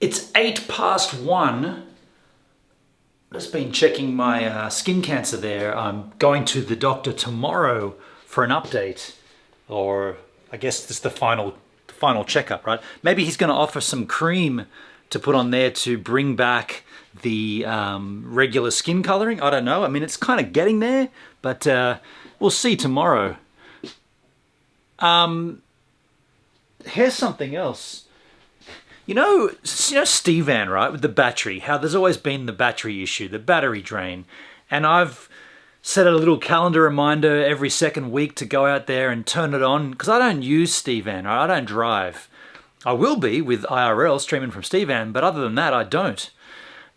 It's 1:08. Just been checking my skin cancer there. I'm going to the doctor tomorrow for an update, or I guess this is the final checkup, right? Maybe he's going to offer some cream to put on there to bring back the regular skin coloring. I don't know. I mean, it's kind of getting there, but we'll see tomorrow. Here's something else. You know SteVAN, right? With the battery, how there's always been the battery issue, the battery drain. And I've set a little calendar reminder every second week to go out there and turn it on, because I don't use SteVAN, right? I don't drive. I will be with IRL streaming from SteVAN, but other than that, I don't.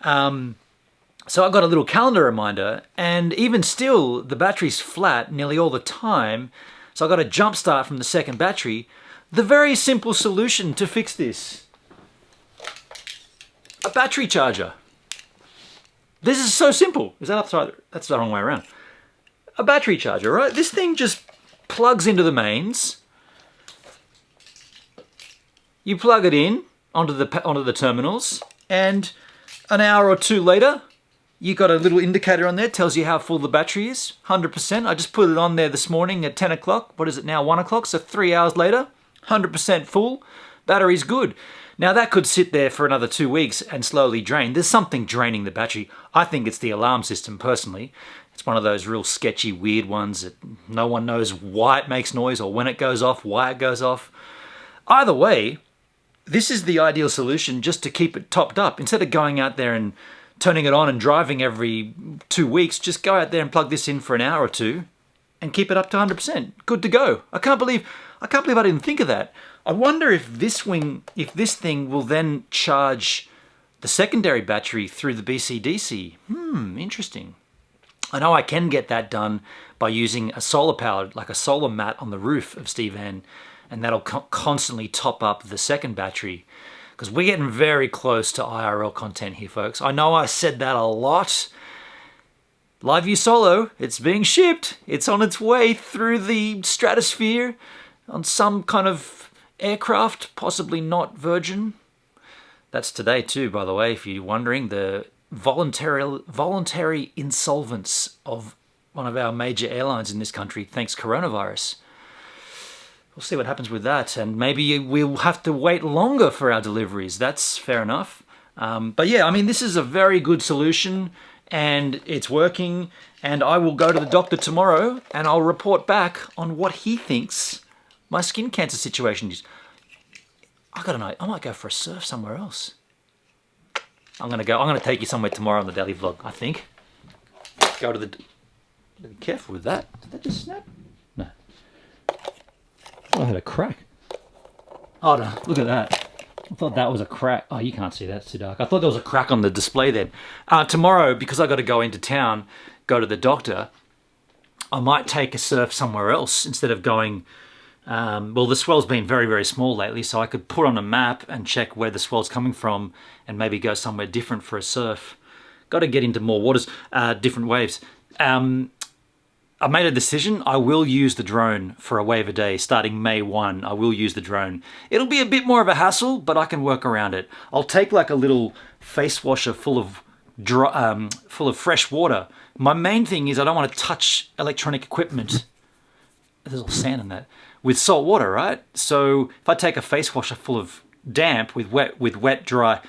So I've got a little calendar reminder, and even still, the battery's flat nearly all the time. So I've got to jump start from the second battery. The very simple solution to fix this: a battery charger. This is so simple. Is that upside? That's the wrong way around. A battery charger, right? This thing just plugs into the mains. You plug it in onto the terminals, and an hour or two later, you got a little indicator on there, tells you how full the battery is. 100%. I just put it on there this morning at 10 o'clock. What is it now? 1 o'clock. So 3 hours later, 100% full. Battery's good. Now that could sit there for another 2 weeks and slowly drain. There's something draining the battery. I think it's the alarm system personally. It's one of those real sketchy, weird ones that no one knows why it makes noise or when it goes off, why it goes off. Either way, this is the ideal solution just to keep it topped up. Instead of going out there and turning it on and driving every 2 weeks, just go out there and plug this in for an hour or two and keep it up to 100%. Good to go. I can't believe I didn't think of that. I wonder if this thing will then charge the secondary battery through the BCDC. Interesting. I know I can get that done by using a solar powered, like a solar mat on the roof of SteVAN, and that'll constantly top up the second battery. Because we're getting very close to IRL content here, folks. I know I said that a lot. LiveView Solo, it's being shipped. It's on its way through the stratosphere on some kind of aircraft, possibly not Virgin. That's today too, by the way, if you're wondering. The voluntary insolvence of one of our major airlines in this country, thanks coronavirus. We'll see what happens with that, and maybe we'll have to wait longer for our deliveries. That's fair enough. But yeah, I mean, this is a very good solution, and it's working, and I will go to the doctor tomorrow, and I'll report back on what he thinks my skin cancer situation is. I gotta know, I might go for a surf somewhere else. I'm gonna take you somewhere tomorrow on the daily vlog, I think. Go to the... Be careful with that. Did that just snap? No. Oh, I had a crack. Oh no, look at that. I thought that was a crack. Oh, you can't see that, it's too dark. I thought there was a crack on the display then. Tomorrow, because I gotta go into town, go to the doctor, I might take a surf somewhere else instead of going... well, the swell's been very, very small lately, so I could put on a map and check where the swell's coming from and maybe go somewhere different for a surf. Got to get into more waters, different waves. I made a decision. I will use the drone for a wave a day starting May 1. I will use the drone. It'll be a bit more of a hassle, but I can work around it. I'll take like a little face washer full of fresh water. My main thing is I don't want to touch electronic equipment. There's all sand in that. With salt water, right? So if I take a face washer full of damp with wet, dry,